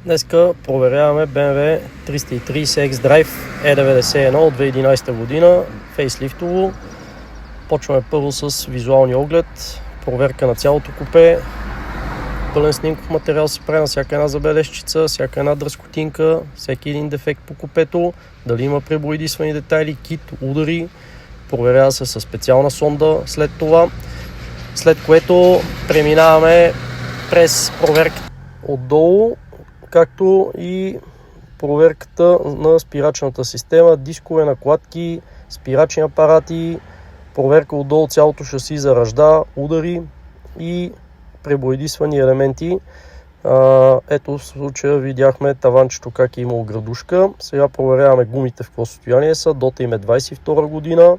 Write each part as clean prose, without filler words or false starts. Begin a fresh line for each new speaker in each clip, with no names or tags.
Днеска проверяваме BMW 330 X-Drive E91 от 2011 година, фейслифтово. Почваме първо с визуалния оглед, проверка на цялото купе. Пълен снимков материал се прави на всяка една забележчица, всяка една дръскотинка, всеки един дефект по купето, дали има пребоядисвани детайли, кит, удари. Проверява се със специална сонда след това, след което преминаваме през проверка отдолу, както и проверката на спирачната система, дискове, накладки, спирачни апарати, проверка отдолу цялото шаси за ръжда, удари и пребоядисвани елементи. Ето в случая видяхме таванчето как е имало градушка. Сега проверяваме гумите в какво състояние са. Дота им е 22 година.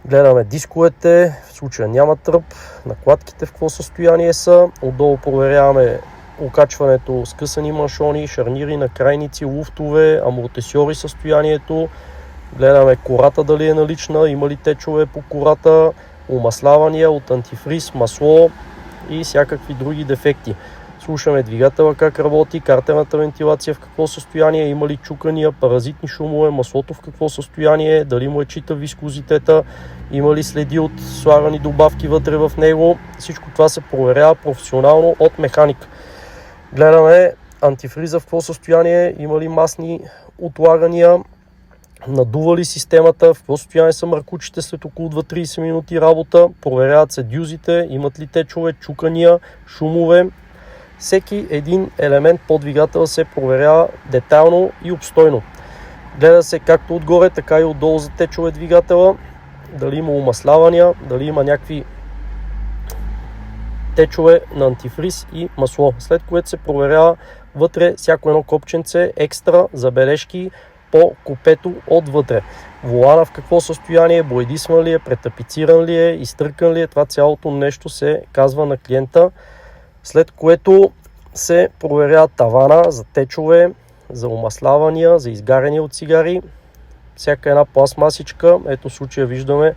Гледаме дисковете, в случая няма тръп, накладките в какво състояние са. Отдолу проверяваме окачването, скъсани маншони, шарнири на крайници, луфтове, амортисьори състоянието. Гледаме кората дали е налична, има ли течове по кората, омаслявания от антифриз, масло и всякакви други дефекти. Слушаме двигателя как работи, картерната вентилация в какво състояние, има ли чукания, паразитни шумове, маслото в какво състояние, дали му е чита вискозитета, има ли следи от слагани добавки вътре в него. Всичко това се проверява професионално от механик. Гледаме антифриза в какво състояние, има ли масни отлагания, надува ли системата, в какво състояние са маркучите след около 2-30 минути работа, проверяват се дюзите, имат ли течове, чукания, шумове. Всеки един елемент по двигателя се проверява детайлно и обстойно. Гледа се както отгоре, така и отдолу за течове двигателя, дали има омаслявания, дали има някакви течове на антифриз и масло. След което се проверява вътре всяко едно копченце, екстра забележки по купето отвътре. Волана в какво състояние, боядисван ли е, претапициран ли е, изтъркан ли е, това цялото нещо се казва на клиента. След което се проверява тавана за течове, за омаслявания, за изгаряния от цигари. Всяка една пластмасичка, ето в случая виждаме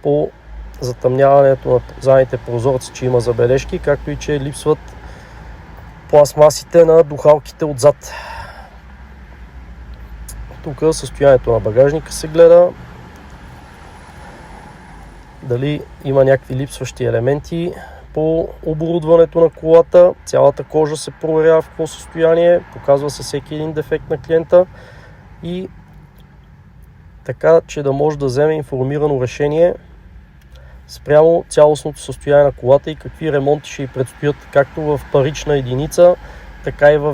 по затъмняването на задните прозорци, че има забележки, както и че липсват пластмасите на духалките отзад. Тук състоянието на багажника се гледа, дали има някакви липсващи елементи по оборудването на колата. Цялата кожа се проверява в какво състояние, показва се всеки един дефект на клиента и така, че да може да вземе информирано решение спрямо цялостното състояние на колата и какви ремонти ще й предстоят както в парична единица, така и в